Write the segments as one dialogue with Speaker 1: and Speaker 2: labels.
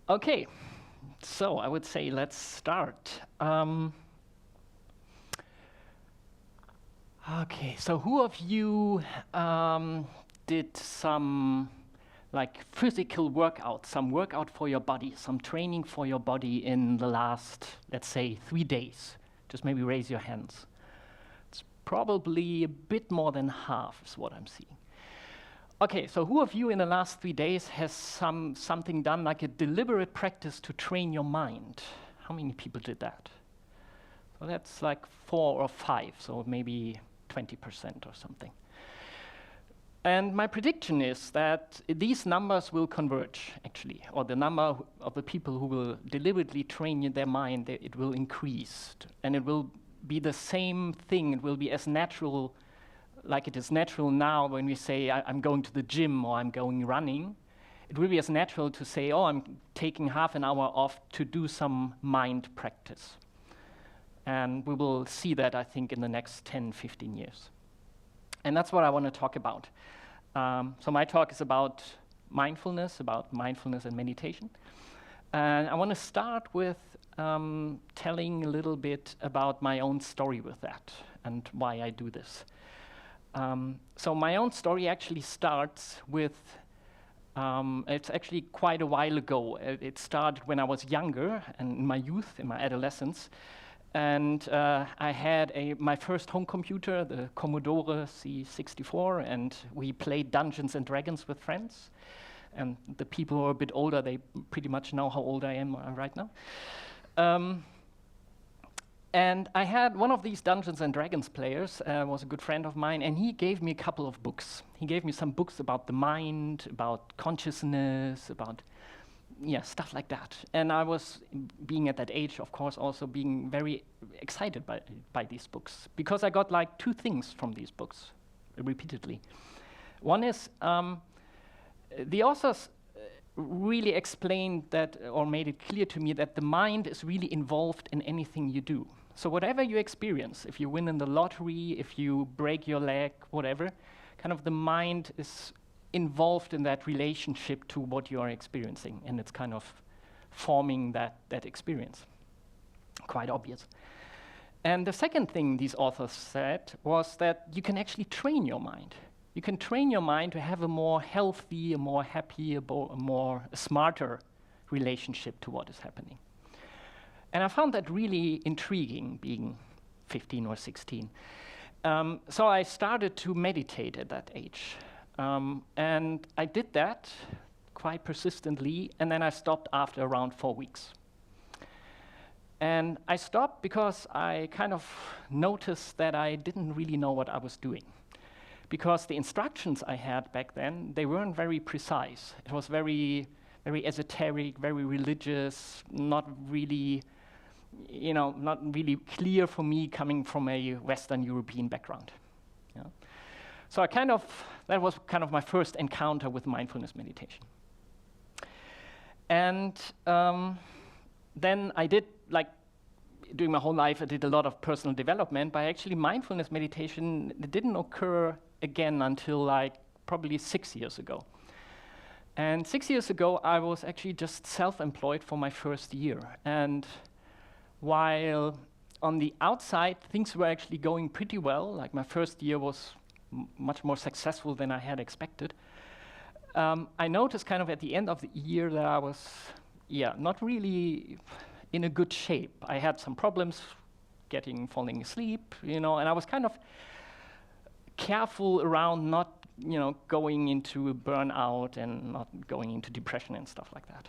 Speaker 1: Okay, so I would say let's start. Okay, so who of you did some physical workout, some workout for your body, some training for your body in the last, let's say, 3 days? Just maybe raise your hands. It's probably a bit more than half is what I'm seeing. Okay, so who of you in the last 3 days has something done, like a deliberate practice to train your mind? How many people did that? So that's like 4 or 5, so maybe 20% or something. And my prediction is that these numbers will converge, actually, or the number of the people who will deliberately train their mind, it will increase. And it will be the same thing, it will be as natural, like it is natural now when we say, I'm going to the gym or I'm going running. It will be as natural to say, oh, I'm taking half an hour off to do some mind practice. And we will see that, I think, in the next 10, 15 years. And that's what I want to talk about. So my talk is about mindfulness and meditation. And I want to start with telling a little bit about my own story with that and why I do this. So my own story actually starts with, it's actually quite a while ago. It started when I was younger and in my youth, in my adolescence. And I had my first home computer, the Commodore C64, and we played Dungeons and Dragons with friends. And the people who are a bit older, they pretty much know how old I am right now. And I had one of these Dungeons and Dragons players, was a good friend of mine, and he gave me a couple of books. He gave me some books about the mind, about consciousness, about stuff like that. And I was, being at that age, of course, also being very excited by these books, because I got like 2 things from these books repeatedly. One is the authors really explained that, or made it clear to me, that the mind is really involved in anything you do. So whatever you experience, if you win in the lottery, if you break your leg, whatever, kind of the mind is involved in that relationship to what you are experiencing, and it's kind of forming that experience. Quite obvious. And the second thing these authors said was that you can actually train your mind. You can train your mind to have a more healthy, a more happy, a smarter relationship to what is happening. And I found that really intriguing, being 15 or 16. So I started to meditate at that age. And I did that quite persistently, and then I stopped after around 4 weeks. And I stopped because I kind of noticed that I didn't really know what I was doing. Because the instructions I had back then, they weren't very precise. It was very, very esoteric, very religious, not really clear for me coming from a Western European background. Yeah. So that was kind of my first encounter with mindfulness meditation. And then I did, during my whole life, I did a lot of personal development, but actually mindfulness meditation didn't occur again until probably 6 years ago. And 6 years ago, I was actually just self-employed for my first year. And while on the outside, things were actually going pretty well, like my first year was much more successful than I had expected, I noticed kind of at the end of the year that I was, not really in a good shape. I had some problems falling asleep, and I was kind of careful around not, going into a burnout and not going into depression and stuff like that.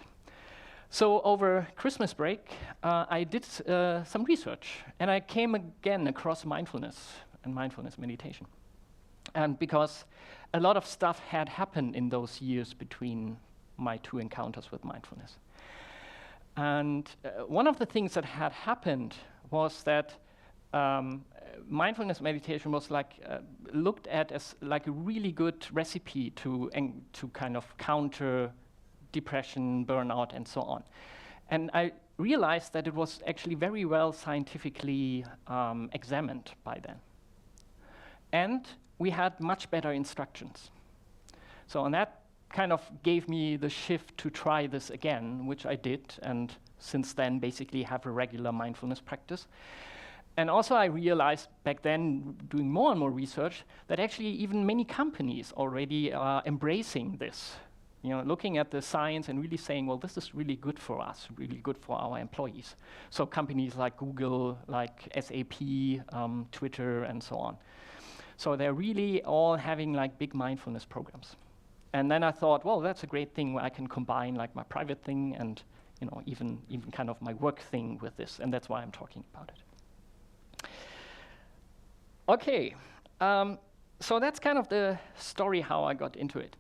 Speaker 1: So over Christmas break, I did some research, and I came again across mindfulness and mindfulness meditation. And because a lot of stuff had happened in those years between my 2 encounters with mindfulness. And one of the things that had happened was that mindfulness meditation was looked at as like a really good recipe to kind of counter depression, burnout, and so on. And I realized that it was actually very well scientifically examined by then. And we had much better instructions. So on that kind of gave me the shift to try this again, which I did, and since then basically have a regular mindfulness practice. And also I realized back then, doing more and more research, that actually even many companies already are embracing this. You know, looking at the science and really saying, well, this is really good for us, really good for our employees. So companies like Google, like SAP, Twitter, and so on. So they're really all having like big mindfulness programs. And then I thought, well, that's a great thing where I can combine like my private thing and, you know, even kind of my work thing with this, and that's why I'm talking about it. Okay, so that's kind of the story how I got into it.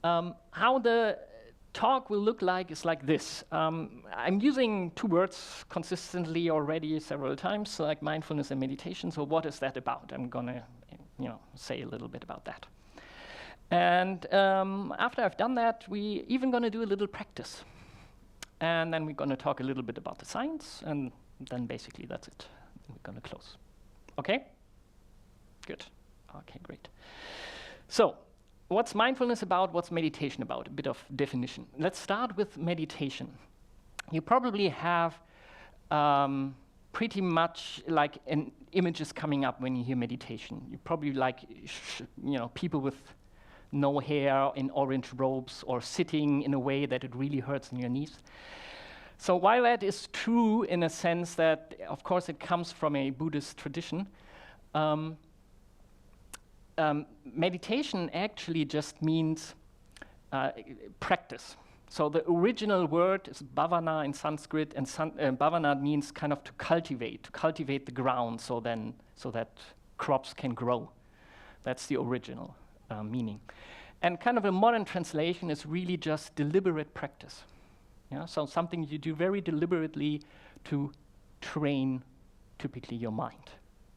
Speaker 1: How the talk will look like is like this. I'm using two words consistently already several times, like mindfulness and meditation. So what is that about? I'm gonna, say a little bit about that. And after I've done that, we even gonna do a little practice. And then we're gonna talk a little bit about the science, and then basically that's it. We're gonna close. Okay? Good. Okay, great. So, what's mindfulness about? What's meditation about? A bit of definition. Let's start with meditation. You probably have pretty much like images coming up when you hear meditation. You probably like, people with no hair in orange robes or sitting in a way that it really hurts in your knees. So while that is true in a sense that, of course, it comes from a Buddhist tradition, meditation actually just means practice. So the original word is bhavana in Sanskrit, and bhavana means kind of to cultivate the ground so that crops can grow. That's the original meaning. And kind of a modern translation is really just deliberate practice. Yeah? So something you do very deliberately to train typically your mind.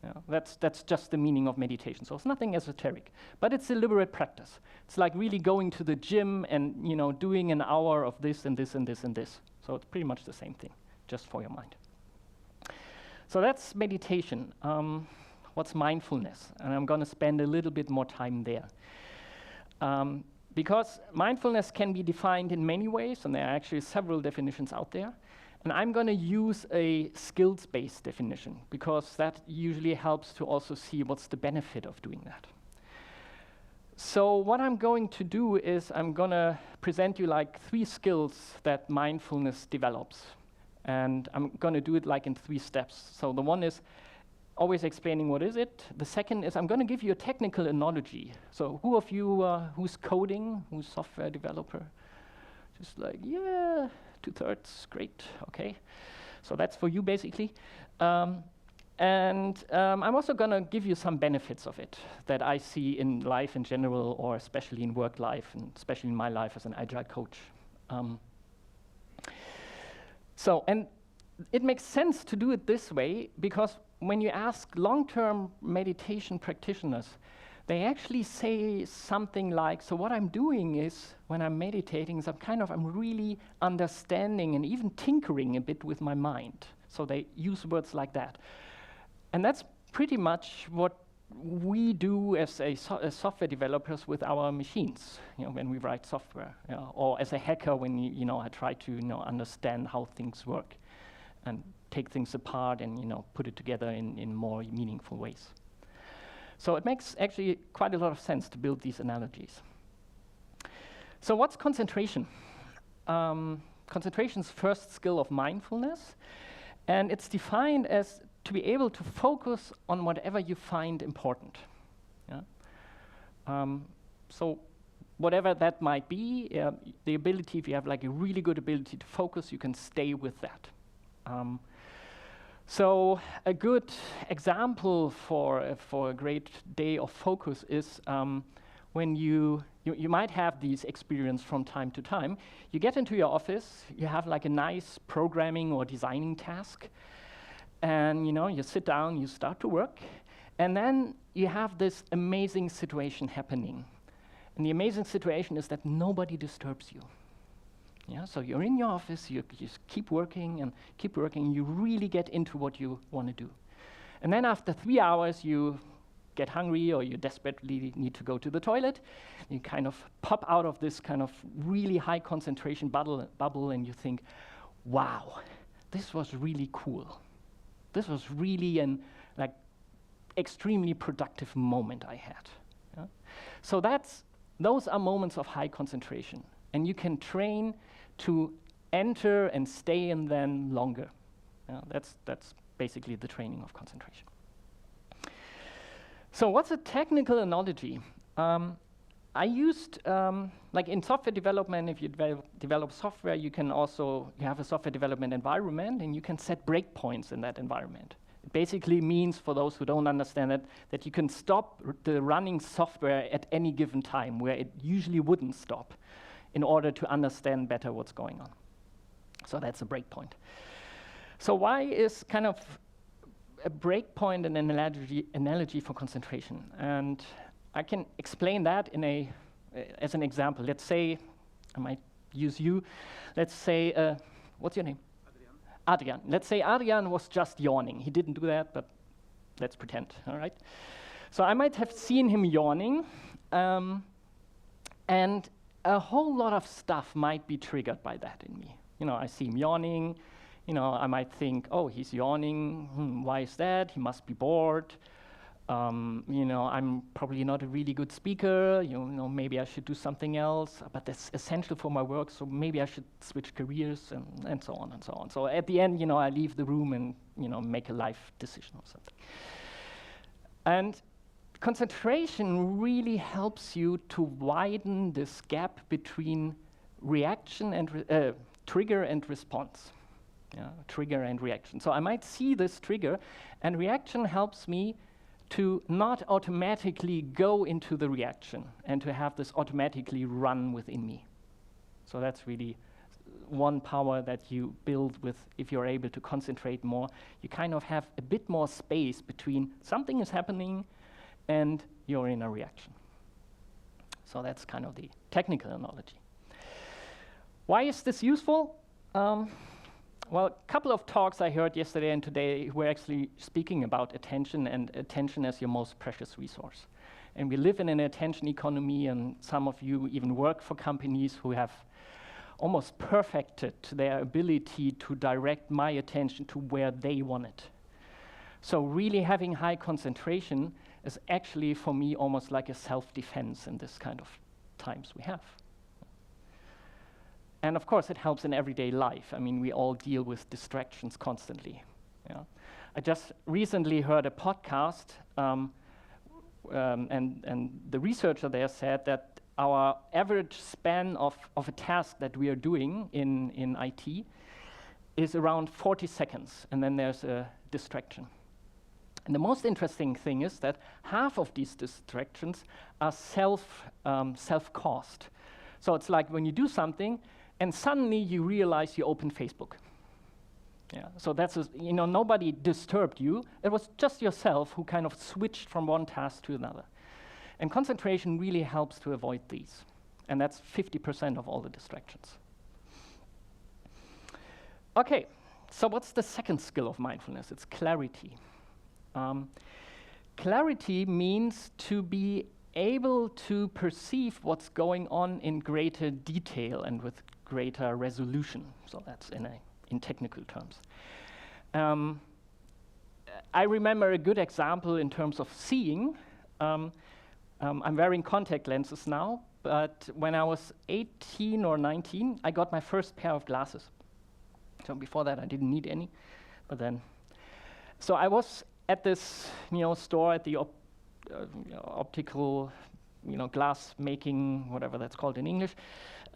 Speaker 1: Yeah, that's just the meaning of meditation. So it's nothing esoteric, but it's deliberate practice. It's like really going to the gym and doing an hour of this and this and this and this. So it's pretty much the same thing, just for your mind. So that's meditation. What's mindfulness? And I'm going to spend a little bit more time there. Because mindfulness can be defined in many ways, and there are actually several definitions out there. And I'm going to use a skills-based definition, because that usually helps to also see what's the benefit of doing that. So what I'm going to do is I'm going to present you like 3 skills that mindfulness develops. And I'm going to do it like in 3 steps. So the one is always explaining what is it. The second is I'm going to give you a technical analogy. So who of you who's coding, who's software developer? Just like, yeah, 2/3, great, okay. So that's for you basically. And I'm also gonna give you some benefits of it that I see in life in general, or especially in work life, and especially in my life as an agile coach. And it makes sense to do it this way, because when you ask long-term meditation practitioners, they actually say something like, so what I'm doing is, when I'm meditating, is I'm really understanding and even tinkering a bit with my mind. So they use words like that. And that's pretty much what we do as as software developers with our machines, when we write software, or as a hacker when I try to understand how things work and take things apart and put it together in more meaningful ways. So it makes actually quite a lot of sense to build these analogies. So what's concentration? Concentration's first skill of mindfulness, and it's defined as to be able to focus on whatever you find important. Yeah? So whatever that might be, the ability, if you have like a really good ability to focus, you can stay with that. So a good example for a great day of focus is when you might have these experience from time to time. You get into your office, you have like a nice programming or designing task, and you sit down, you start to work, and then you have this amazing situation happening. And the amazing situation is that nobody disturbs you. Yeah, so you're in your office, you just keep working, you really get into what you want to do. And then after 3 hours, you get hungry or you desperately need to go to the toilet. You kind of pop out of this kind of really high concentration bubble and you think, wow, this was really cool. This was really an like extremely productive moment I had. Yeah? So those are moments of high concentration, and you can train to enter and stay in them longer. That's basically the training of concentration. So what's a technical analogy? I used, like in software development, if you develop software, you have a software development environment, and you can set breakpoints in that environment. It basically means, for those who don't understand it, that you can stop the running software at any given time, where it usually wouldn't stop, in order to understand better what's going on. So that's a breakpoint. So why is kind of a breakpoint an analogy for concentration? And I can explain that as an example. Let's say, I might use you. Let's say, what's your name? Adrian. Let's say Adrian was just yawning. He didn't do that, but let's pretend, all right? So I might have seen him yawning, and a whole lot of stuff might be triggered by that in me. I see him yawning. I might think, oh, he's yawning. Why is that? He must be bored. I'm probably not a really good speaker. Maybe I should do something else. But that's essential for my work, so maybe I should switch careers and so on and so on. So at the end, I leave the room and make a life decision or something. And concentration really helps you to widen this gap between reaction and trigger and response. Trigger and reaction. So I might see this trigger, and reaction helps me to not automatically go into the reaction and to have this automatically run within me. So that's really one power that you build with, if you're able to concentrate more. You kind of have a bit more space between something is happening and you're in a reaction. So that's kind of the technical analogy. Why is this useful? Well, a couple of talks I heard yesterday and today were actually speaking about attention, and attention as your most precious resource. And we live in an attention economy, and some of you even work for companies who have almost perfected their ability to direct my attention to where they want it. So really having high concentration is actually, for me, almost like a self-defense in this kind of times we have. And of course, it helps in everyday life. I mean, we all deal with distractions constantly. I just recently heard a podcast, and the researcher there said that our average span of a task that we are doing in IT is around 40 seconds, and then there's a distraction. And the most interesting thing is that half of these distractions are self-caused. So it's like when you do something, and suddenly you realize you open Facebook. So that's nobody disturbed you. It was just yourself who kind of switched from one task to another. And concentration really helps to avoid these. And that's 50% of all the distractions. Okay, so what's the second skill of mindfulness? It's clarity. Clarity means to be able to perceive what's going on in greater detail and with greater resolution. So that's in technical terms. I remember a good example in terms of seeing. I'm wearing contact lenses now, but when I was 18 or 19, I got my first pair of glasses. So before that, I didn't need any, but then. So I was at this store at the optical glass making, whatever that's called in English,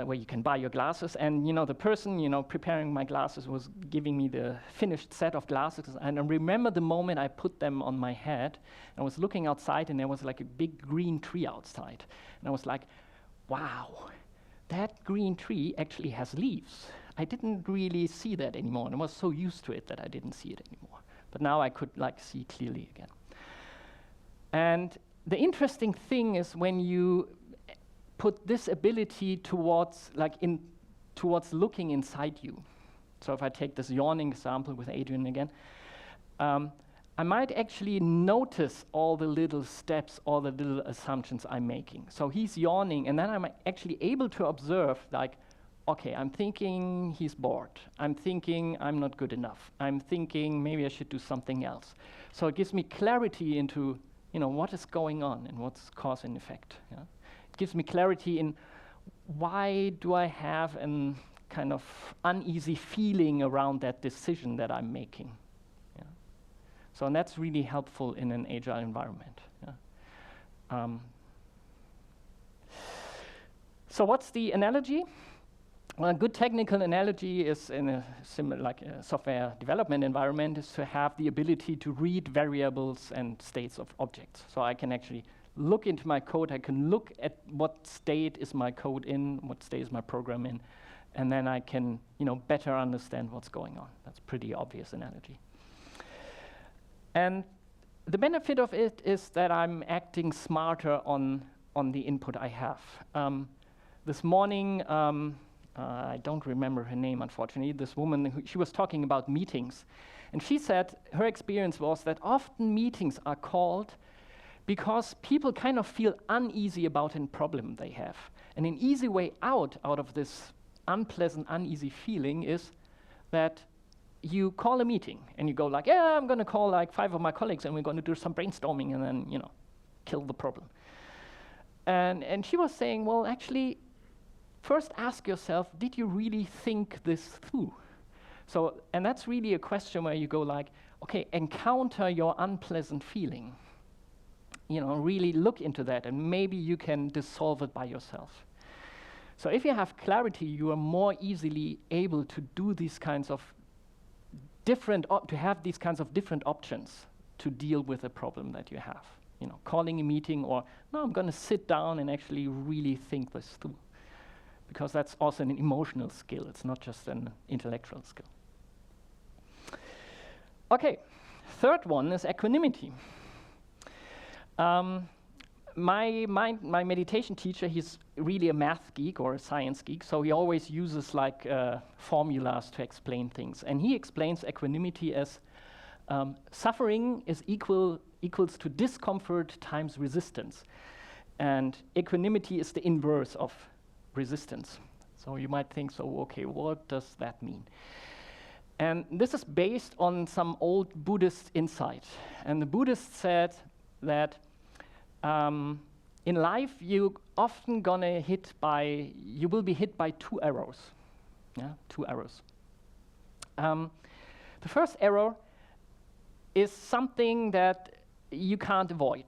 Speaker 1: where you can buy your glasses. And the person preparing my glasses was giving me the finished set of glasses. And I remember the moment I put them on my head. I was looking outside, and there was like a big green tree outside. And I was like, wow, that green tree actually has leaves. I didn't really see that anymore. And I was so used to it that I didn't see it anymore. But now I could see clearly again. And the interesting thing is when you put this ability towards looking inside you. So if I take this yawning example with Adrian again, I might actually notice all the little steps, all the little assumptions I'm making. So he's yawning, and then I'm actually able to observe, like, okay, I'm thinking he's bored. I'm thinking I'm not good enough. I'm thinking maybe I should do something else. So it gives me clarity into, what is going on and what's cause and effect. Yeah? It gives me clarity in why do I have an kind of uneasy feeling around that decision that I'm making. Yeah? So and that's really helpful in an agile environment. Yeah? So what's the analogy? Well, a good technical analogy is in a similar, like a software development environment, is to have the ability to read variables and states of objects. So I can actually look into my code, I can look at what state is my code in, what state is my program in, and then I can, better understand what's going on. That's a pretty obvious analogy. And the benefit of it is that I'm acting smarter on the input I have. This morning, I don't remember her name, unfortunately. This woman, she was talking about meetings. And she said her experience was that often meetings are called because people kind of feel uneasy about a problem they have. And an easy way out of this unpleasant, uneasy feeling is that you call a meeting and you go like, yeah, I'm going to call like 5 of my colleagues and we're going to do some brainstorming and then, kill the problem. And she was saying, well, actually, first ask yourself, did you really think this through? So, and that's really a question where you go like, okay, encounter your unpleasant feeling. Really look into that and maybe you can dissolve it by yourself. So if you have clarity, you are more easily able to do these kinds of different options to deal with a problem that you have. Calling a meeting or, no, I'm going to sit down and actually really think this through. Because that's also an emotional skill. It's not just an intellectual skill. Okay, third one is equanimity. My meditation teacher, he's really a math geek or a science geek, so he always uses like formulas to explain things. And he explains equanimity as suffering is equals to discomfort times resistance. And equanimity is the inverse of resistance. So you might think, so okay, what does that mean? And this is based on some old Buddhist insight. And the Buddhist said that in life you often you will be hit by 2 arrows. Yeah, 2 arrows. The first arrow is something that you can't avoid.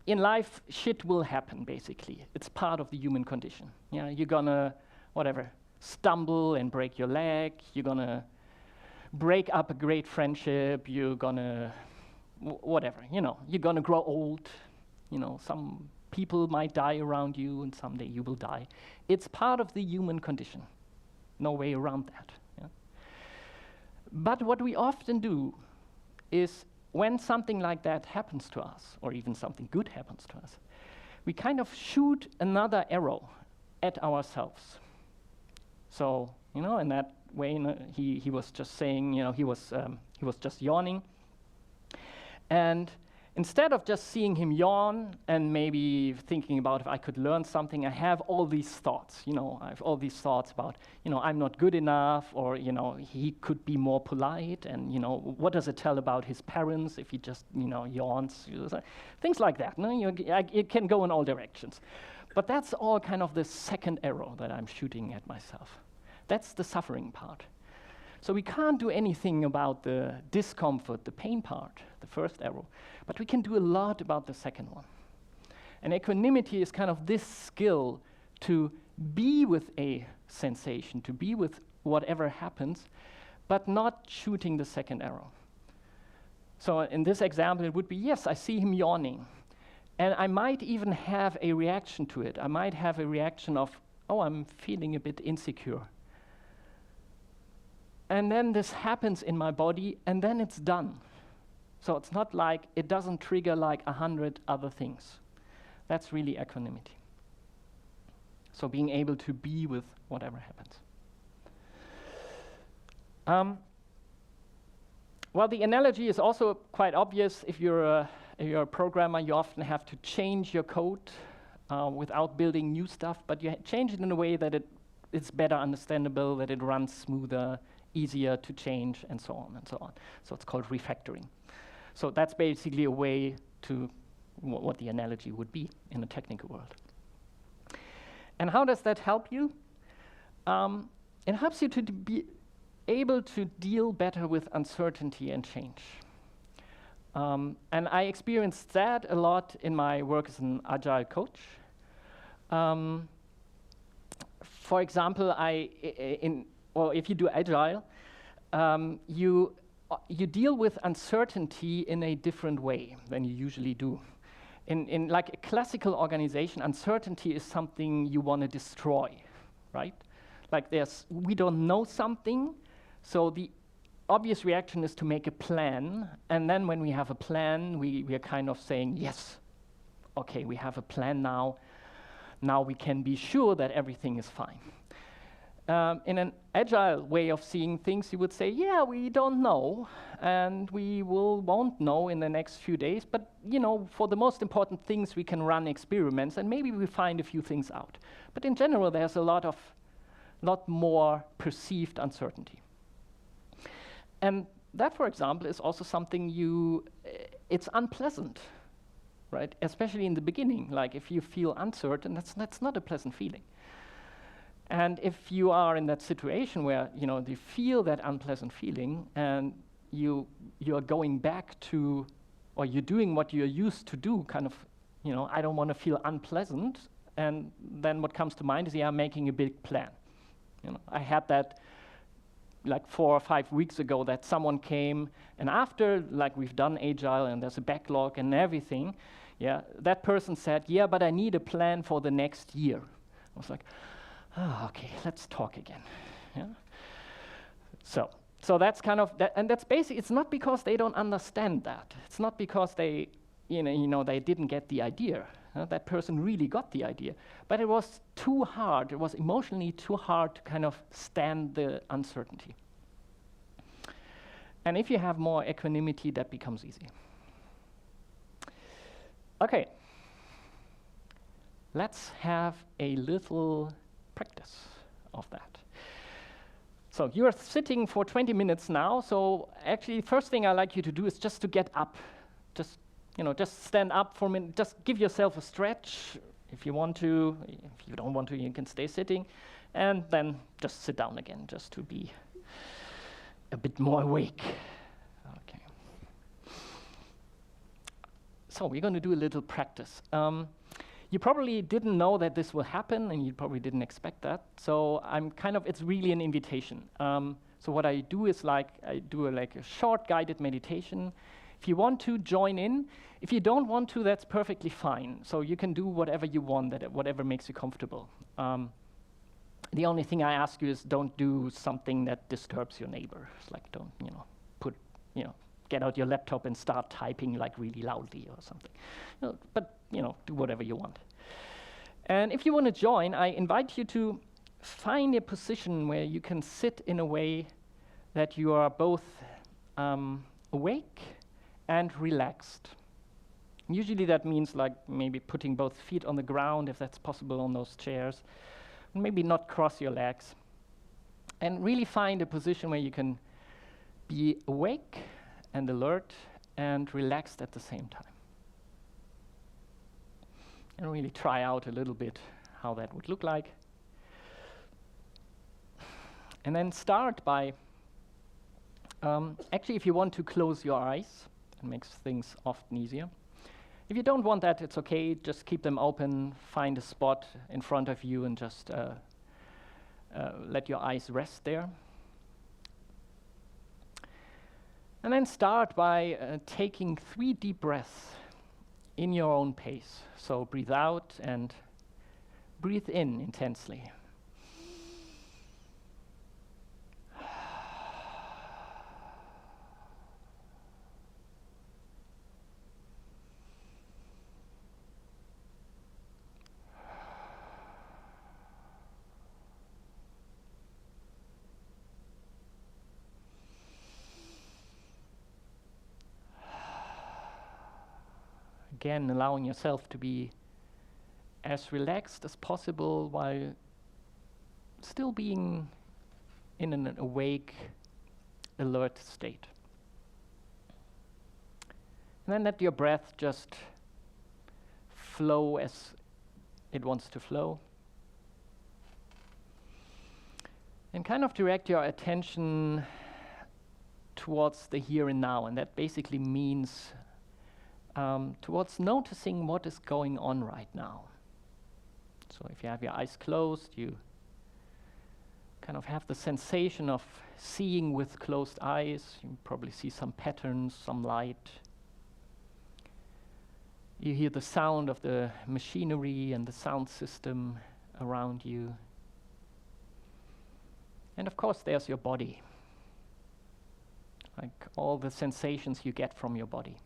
Speaker 1: In life, shit will happen, basically. It's part of the human condition. You're gonna, stumble and break your leg. You're gonna break up a great friendship. You're gonna, You're gonna grow old. Some people might die around you, and someday you will die. It's part of the human condition. No way around that. Yeah? But what we often do is, when something like that happens to us, or even something good happens to us, we kind of shoot another arrow at ourselves. So, in that way, he was just saying, he was just yawning. And instead of just seeing him yawn and maybe thinking about if I could learn something, I have all these thoughts. I have all these thoughts about, I'm not good enough, or he could be more polite, and what does it tell about his parents if he just yawns? Things like that. It can go in all directions. But that's all kind of the second arrow that I'm shooting at myself. That's the suffering part. So we can't do anything about the discomfort, the pain part, the first arrow, but we can do a lot about the second one. And equanimity is kind of this skill to be with a sensation, to be with whatever happens, but not shooting the second arrow. So in this example, it would be, yes, I see him yawning, and I might even have a reaction to it. I might have a reaction of, oh, I'm feeling a bit insecure. And then this happens in my body, and then it's done. So it's not like it doesn't trigger like 100 other things. That's really equanimity. So being able to be with whatever happens. Well, the analogy is also quite obvious. If you're a programmer, you often have to change your code without building new stuff, but you change it in a way that it's better understandable, that it runs smoother, easier to change, and so on and so on. So it's called refactoring. So that's basically a way to what the analogy would be in a technical world. And how does that help you? It helps you to be able to deal better with uncertainty and change. And I experienced that a lot in my work as an agile coach. For example, if you do agile, you deal with uncertainty in a different way than you usually do. In like a classical organization, uncertainty is something you want to destroy, right? Like we don't know something, so the obvious reaction is to make a plan, and then when we have a plan, we are kind of saying, yes, okay, we have a plan now. Now we can be sure that everything is fine. In an agile way of seeing things, you would say, yeah, we don't know, and we won't know in the next few days, but for the most important things, we can run experiments, and maybe we find a few things out. But in general, there's a lot more perceived uncertainty. And that, for example, is also something it's unpleasant, right? Especially in the beginning. Like if you feel uncertain, that's not a pleasant feeling. And if you are in that situation where you feel that unpleasant feeling and you are going back to, or you're doing what you're used to do, kind of, I don't want to feel unpleasant, and then what comes to mind is, I'm making a big plan. I had that like 4 or 5 weeks ago that someone came, and after we've done agile and there's a backlog and everything, that person said, yeah, but I need a plan for the next year. I was like, okay, let's talk again. Yeah. So that's kind of that, and that's basically. It's not because they don't understand that. It's not because they, they didn't get the idea. That person really got the idea, but it was too hard. It was emotionally too hard to kind of stand the uncertainty. And if you have more equanimity, that becomes easy. Okay. Let's have a little practice of that. So you are sitting for 20 minutes now, so actually the first thing I like you to do is just to get up. Just stand up for a minute, just give yourself a stretch if you want to. If you don't want to, you can stay sitting, and then just sit down again, just to be a bit more awake. Okay. So we're going to do a little practice. You probably didn't know that this will happen, and you probably didn't expect that. So it's really an invitation. So what I do is I do a short guided meditation. If you want to, join in. If you don't want to, that's perfectly fine. So you can do whatever you want, whatever makes you comfortable. The only thing I ask you is don't do something that disturbs your neighbor. It's like don't, get out your laptop and start typing really loudly or something. But do whatever you want. And if you want to join, I invite you to find a position where you can sit in a way that you are both awake and relaxed. Usually that means maybe putting both feet on the ground, if that's possible, on those chairs. Maybe not cross your legs. And really find a position where you can be awake and alert and relaxed at the same time. And really try out a little bit how that would look like. And then start by, actually if you want to close your eyes, it makes things often easier. If you don't want that, it's okay, just keep them open, find a spot in front of you and just let your eyes rest there. And then start by taking 3 deep breaths in your own pace. So breathe out and breathe in intensely. Again, allowing yourself to be as relaxed as possible while still being in an awake, alert state. And then let your breath just flow as it wants to flow. And kind of direct your attention towards the here and now. And that basically means towards noticing what is going on right now. So if you have your eyes closed, you kind of have the sensation of seeing with closed eyes. You probably see some patterns, some light. You hear the sound of the machinery and the sound system around you. And of course, there's your body. Like all the sensations you get from your body.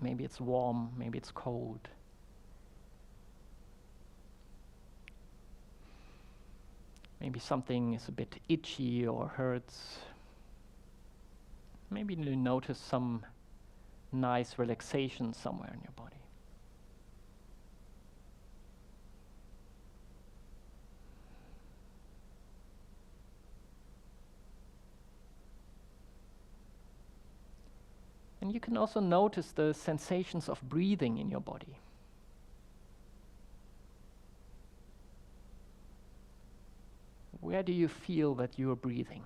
Speaker 1: Maybe it's warm, maybe it's cold. Maybe something is a bit itchy or hurts. Maybe you notice some nice relaxation somewhere in your body. And you can also notice the sensations of breathing in your body. Where do you feel that you are breathing?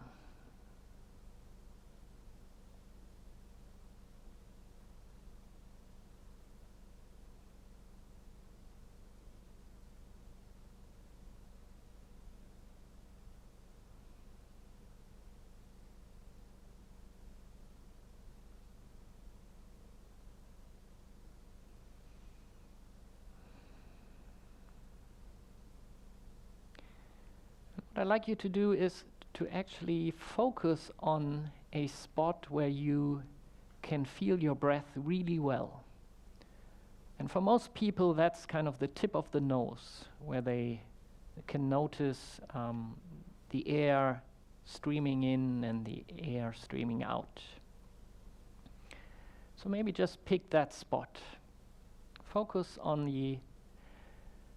Speaker 1: What I'd like you to do is to actually focus on a spot where you can feel your breath really well. And for most people, that's kind of the tip of the nose, where they can notice the air streaming in and the air streaming out. So maybe just pick that spot. Focus on the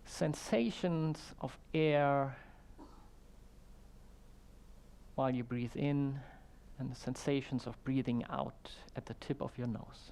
Speaker 1: sensations of air while you breathe in, and the sensations of breathing out at the tip of your nose.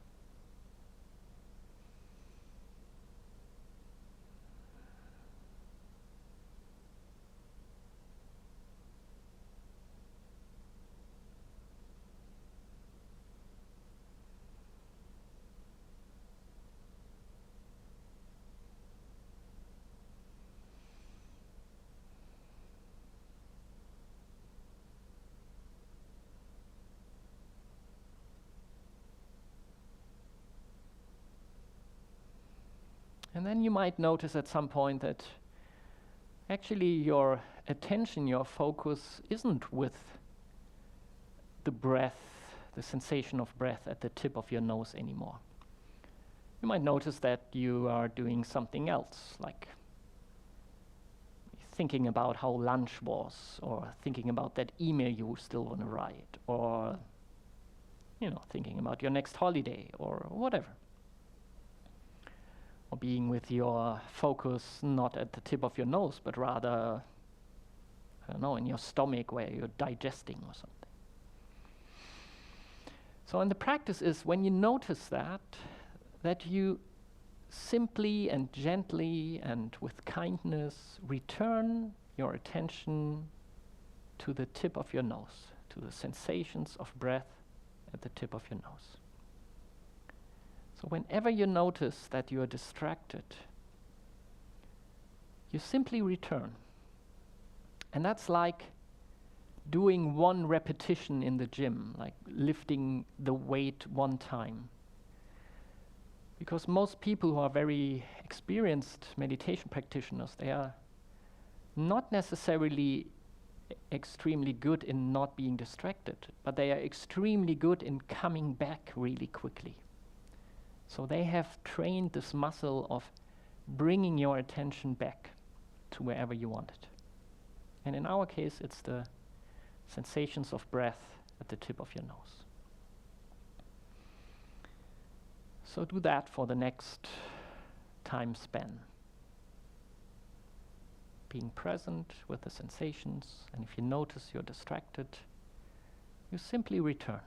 Speaker 1: And then you might notice at some point that actually your attention, your focus isn't with the breath, the sensation of breath at the tip of your nose anymore. You might notice that you are doing something else, like thinking about how lunch was, or thinking about that email you still want to write, or thinking about your next holiday, or whatever. Or being with your focus not at the tip of your nose, but rather, in your stomach where you're digesting or something. So, and the practice is when you notice that you simply and gently and with kindness return your attention to the tip of your nose, to the sensations of breath at the tip of your nose. So whenever you notice that you are distracted, you simply return. And that's like doing one repetition in the gym, like lifting the weight one time. Because most people who are very experienced meditation practitioners, they are not necessarily extremely good in not being distracted, but they are extremely good in coming back really quickly. So they have trained this muscle of bringing your attention back to wherever you want it. And in our case, it's the sensations of breath at the tip of your nose. So do that for the next time span. Being present with the sensations, and if you notice you're distracted, you simply return.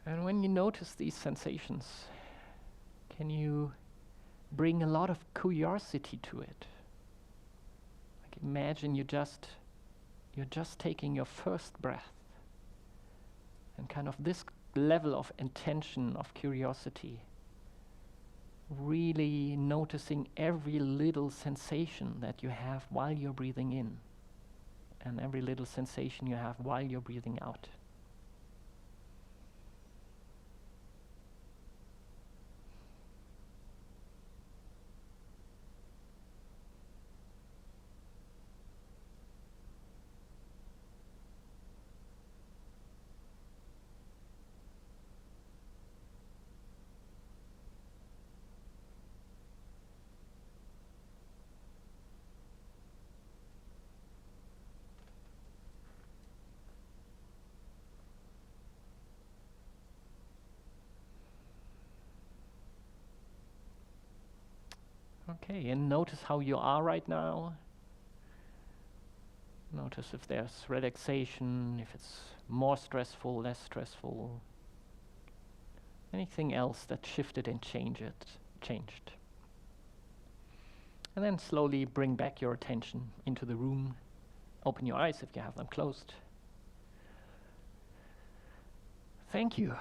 Speaker 1: And when you notice these sensations, can you bring a lot of curiosity to it? Like imagine you're just taking your first breath, and kind of this level of intention, of curiosity, really noticing every little sensation that you have while you're breathing in, and every little sensation you have while you're breathing out. Okay, and notice how you are right now. Notice if there's relaxation, if it's more stressful, less stressful. Anything else that shifted and changed. And then slowly bring back your attention into the room. Open your eyes if you have them closed. Thank you.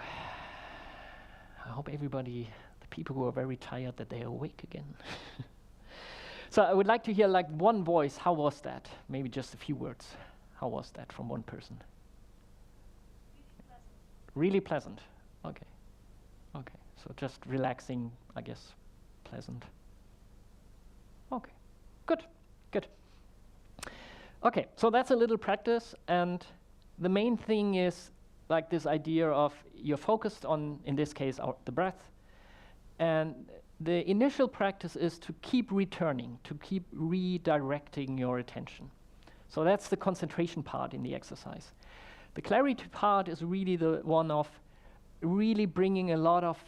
Speaker 1: I hope everybody, the people who are very tired, that they are awake again. So I would like to hear like one voice. How was that? Maybe just a few words. How was that from one person? Really pleasant. Okay. Okay. So just relaxing, I guess. Pleasant. Okay. Good. Good. Okay. So that's a little practice, and the main thing is like this idea of you're focused on, in this case, the breath, and the initial practice is to keep returning, to keep redirecting your attention. So that's the concentration part in the exercise. The clarity part is really the one of really bringing a lot of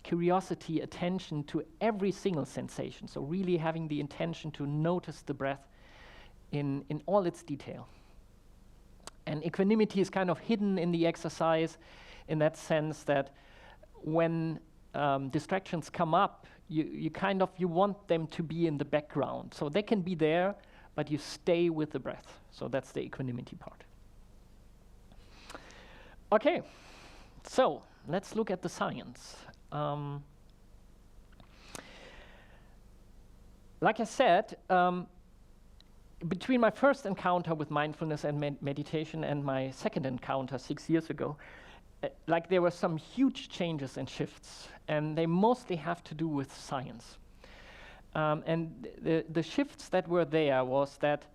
Speaker 1: curiosity, attention to every single sensation. So really having the intention to notice the breath in all its detail. And equanimity is kind of hidden in the exercise in that sense that when distractions come up, you want them to be in the background. So they can be there, but you stay with the breath. So that's the equanimity part. Okay, so let's look at the science. Like I said, between my first encounter with mindfulness and meditation and my second encounter 6 years ago, like there were some huge changes and shifts, and they mostly have to do with science. And the shifts that were there was that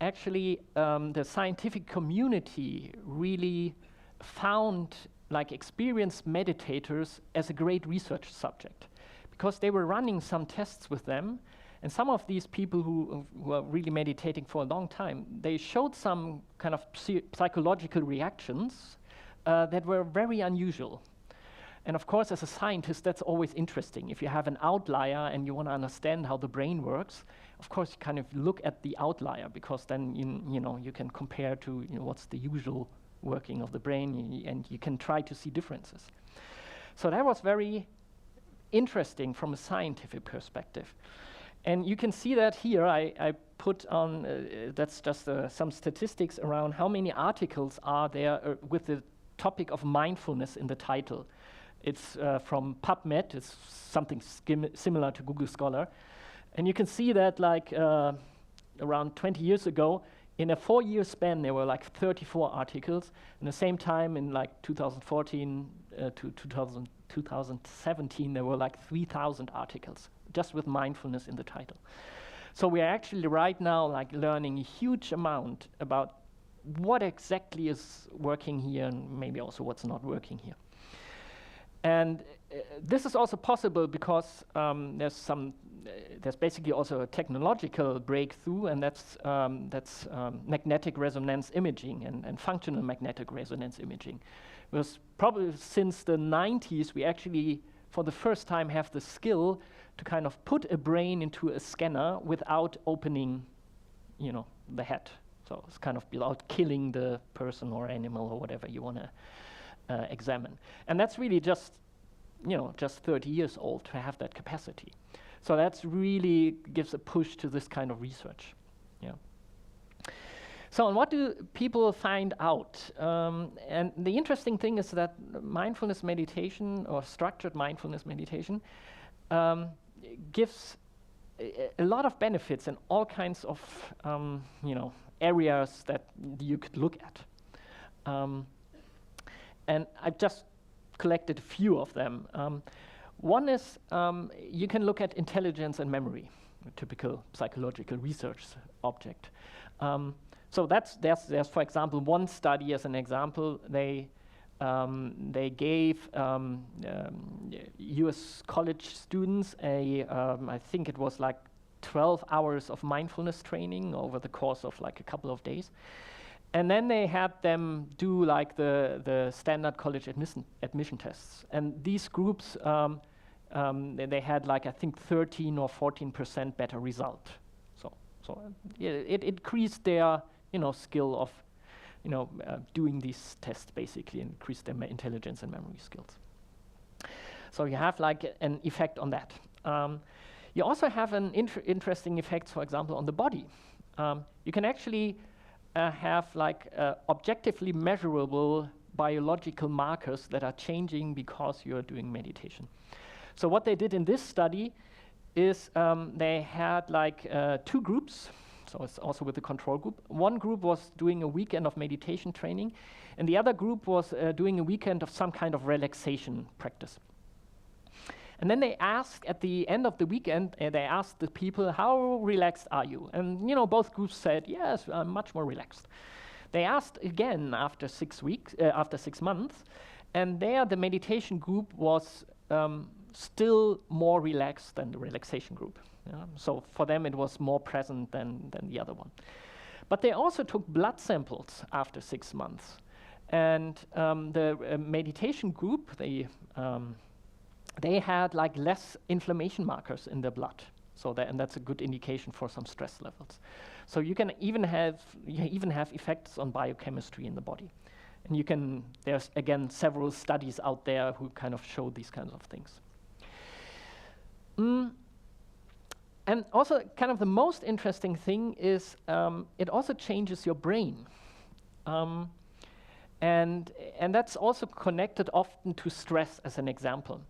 Speaker 1: actually the scientific community really found like experienced meditators as a great research subject, because they were running some tests with them, and some of these people who were really meditating for a long time, they showed some kind of psychological reactions that were very unusual. And of course, as a scientist, that's always interesting. If you have an outlier and you want to understand how the brain works, of course, you kind of look at the outlier, because then you can compare to what's the usual working of the brain, and you can try to see differences. So that was very interesting from a scientific perspective. And you can see that here. I put on, that's just some statistics around how many articles are there with the topic of mindfulness in the title. It's from PubMed. It's something similar to Google Scholar. And you can see that like around 20 years ago, in a 4-year span, there were like 34 articles. And the same time in like 2014 to 2017, there were like 3,000 articles, just with mindfulness in the title. So we are actually right now like learning a huge amount about what exactly is working here and maybe also what's not working here. And this is also possible because there's basically also a technological breakthrough, and that's magnetic resonance imaging and functional magnetic resonance imaging. Because probably since the 90s, we actually, for the first time, have the skill to kind of put a brain into a scanner without opening, the head. So it's kind of without killing the person or animal or whatever you want to examine. And that's really just 30 years old to have that capacity. So that's really gives a push to this kind of research. Yeah. So and what do people find out? And the interesting thing is that mindfulness meditation or structured mindfulness meditation gives a lot of benefits in all kinds of areas that you could look at. And I just collected a few of them. One is you can look at intelligence and memory, a typical psychological research object. So there's for example one study as an example. They gave U.S. college students I think it was like 12 hours of mindfulness training over the course of like a couple of days. And then they had them do like the standard college admission tests. And these groups, they had like I think 13 or 14% better result. So it increased their skill of doing these tests basically, and increased their intelligence and memory skills. So you have like an effect on that. You also have an interesting effect, for example, on the body. You can actually have like objectively measurable biological markers that are changing because you're doing meditation. So what they did in this study is they had like 2 groups. So it's also with the control group. One group was doing a weekend of meditation training, and the other group was doing a weekend of some kind of relaxation practice. And then they asked, at the end of the weekend, they asked the people, how relaxed are you? And both groups said, yes, I'm much more relaxed. They asked again after 6 months, and there the meditation group was still more relaxed than the relaxation group. Yeah? So for them it was more present than the other one. But they also took blood samples after 6 months. And the meditation group, they had like less inflammation markers in their blood. So and that's a good indication for some stress levels. So you can even have effects on biochemistry in the body. And there's again several studies out there who kind of show these kinds of things. And also kind of the most interesting thing is it also changes your brain. And that's also connected often to stress as an example.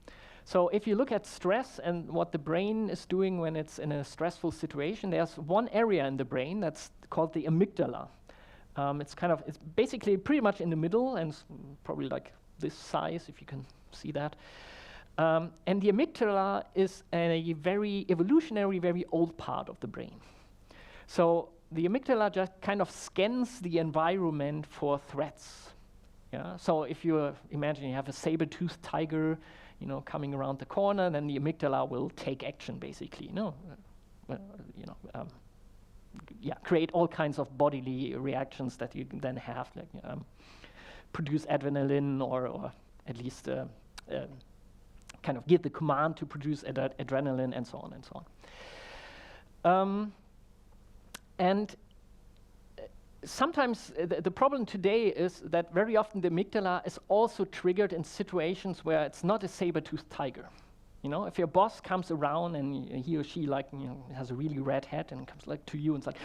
Speaker 1: So if you look at stress and what the brain is doing when it's in a stressful situation, there's one area in the brain that's called the amygdala. It's basically pretty much in the middle, and it's probably like this size, if you can see that. And the amygdala is a very evolutionary, very old part of the brain. So the amygdala just kind of scans the environment for threats. Yeah. So if you imagine you have a saber-toothed tiger, coming around the corner, then the amygdala will take action, basically. Create all kinds of bodily reactions that you can then have, like produce adrenaline, or at least kind of give the command to produce adrenaline, and so on and so on. And sometimes the problem today is that very often the amygdala is also triggered in situations where it's not a saber-toothed tiger. If your boss comes around and he or she has a really red head and comes to you and it's like,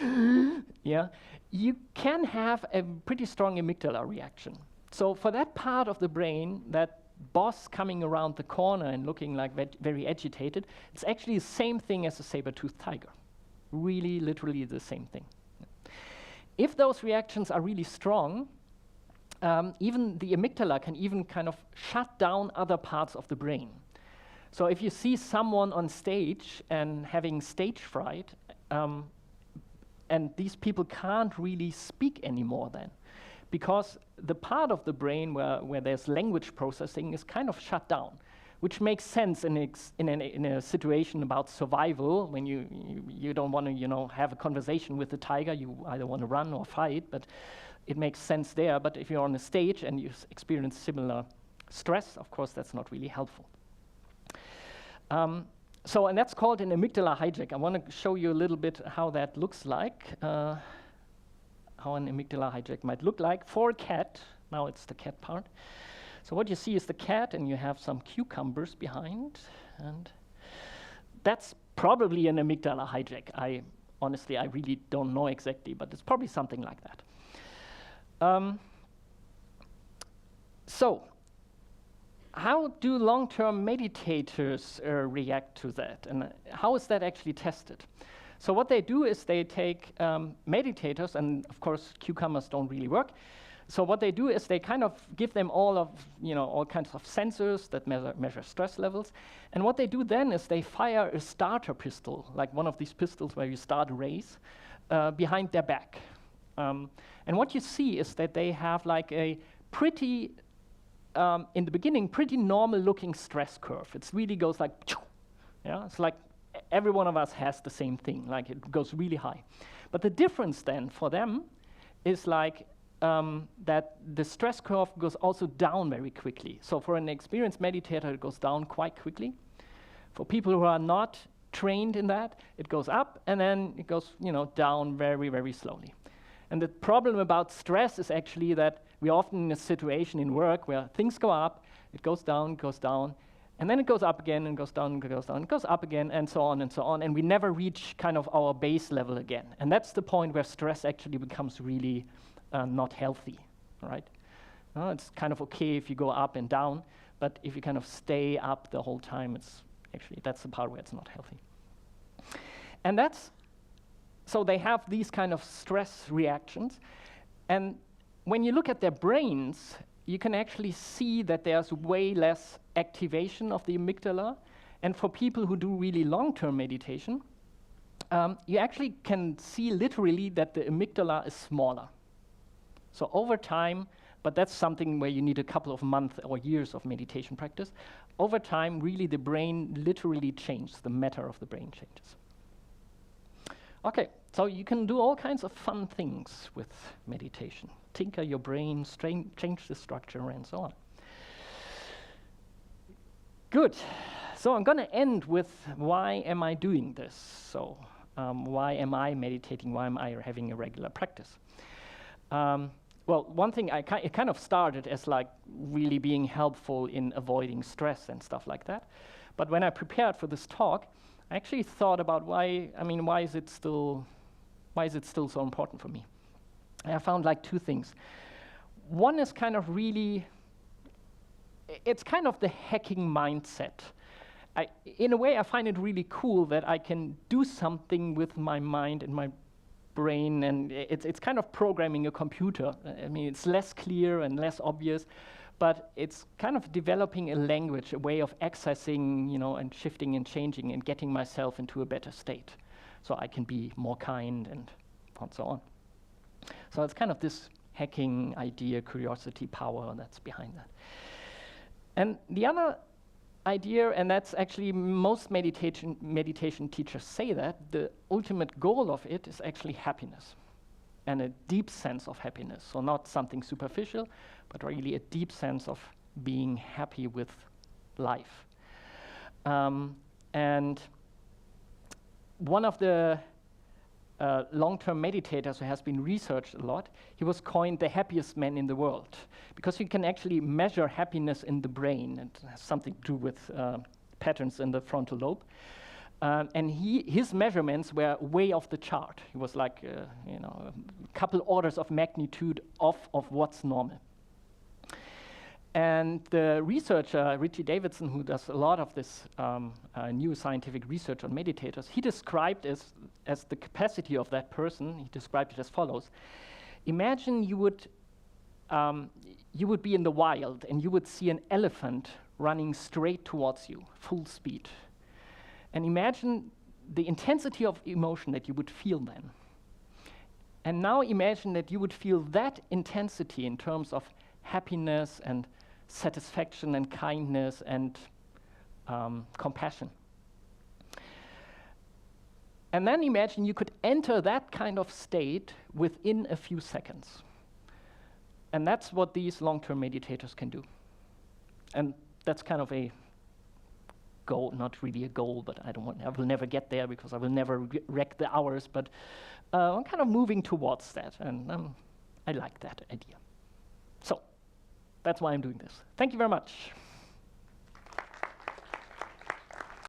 Speaker 1: yeah, you can have a pretty strong amygdala reaction. So for that part of the brain that boss coming around the corner and looking like very agitated, it's actually the same thing as a saber-toothed tiger. Really, literally the same thing. If those reactions are really strong, even the amygdala can even kind of shut down other parts of the brain. So if you see someone on stage and having stage fright, and these people can't really speak anymore then, because the part of the brain where there's language processing is kind of shut down, which makes sense in a situation about survival. When you don't want to have a conversation with the tiger, you either want to run or fight, but it makes sense there. But if you're on a stage and you experience similar stress, of course that's not really helpful. And that's called an amygdala hijack. I want to show you a little bit how that looks like, how an amygdala hijack might look like for a cat. Now it's the cat part. So what you see is the cat, and you have some cucumbers behind, and that's probably an amygdala hijack. Honestly, I really don't know exactly, but it's probably something like that. So how do long-term meditators react to that, and how is that actually tested? So what they do is they take meditators, and of course cucumbers don't really work. So what they do is they kind of give them all kinds of sensors that measure stress levels. And what they do then is they fire a starter pistol, like one of these pistols where you start a race, behind their back. And what you see is that they have like a pretty, in the beginning, pretty normal looking stress curve. It really goes like, yeah, it's like every one of us has the same thing, like it goes really high. But the difference then for them is like, that the stress curve goes also down very quickly. So for an experienced meditator, it goes down quite quickly. For people who are not trained in that, it goes up, and then it goes down very, very slowly. And the problem about stress is actually that we're often in a situation in work where things go up, it goes down, and then it goes up again, and goes down, it goes up again, and so on, and we never reach kind of our base level again. And that's the point where stress actually becomes really not healthy, right? It's kind of okay if you go up and down, but if you kind of stay up the whole time, that's the part where it's not healthy. And so they have these kind of stress reactions, and when you look at their brains, you can actually see that there's way less activation of the amygdala. And for people who do really long-term meditation, you actually can see literally that the amygdala is smaller. So over time, but that's something where you need a couple of months or years of meditation practice, over time, really the brain literally changes, the matter of the brain changes. Okay, so you can do all kinds of fun things with meditation. Tinker your brain, change the structure, and so on. Good. So I'm going to end with why am I doing this? So why am I meditating? Why am I having a regular practice? Well, one thing, it kind of started as like really being helpful in avoiding stress and stuff like that. But when I prepared for this talk, I actually thought about why is it still so important for me? And I found like two things. One is kind of really, it's kind of the hacking mindset. In a way, I find it really cool that I can do something with my mind and my brain, and it's kind of programming a computer. I mean, it's less clear and less obvious, but it's kind of developing a language, a way of accessing, and shifting and changing and getting myself into a better state, so I can be more kind and so on. So it's kind of this hacking idea, curiosity, power that's behind that. And the other idea, and that's actually most meditation teachers say that, the ultimate goal of it is actually happiness, and a deep sense of happiness. So not something superficial, but really a deep sense of being happy with life. And one of the long-term meditators who has been researched a lot, he was coined the happiest man in the world, because you can actually measure happiness in the brain. It has something to do with patterns in the frontal lobe. And his measurements were way off the chart. He was like, a couple orders of magnitude off of what's normal. And the researcher, Richie Davidson, who does a lot of this new scientific research on meditators, he described as the capacity of that person, he described it as follows. Imagine you would be in the wild and you would see an elephant running straight towards you, full speed. And imagine the intensity of emotion that you would feel then. And now imagine that you would feel that intensity in terms of happiness and satisfaction and kindness and compassion. And then imagine you could enter that kind of state within a few seconds. And that's what these long-term meditators can do. And that's kind of a goal, not really a goal, but I will never get there because I will never wreck the hours, but I'm kind of moving towards that, and I like that idea. So, that's why I'm doing this. Thank you very much.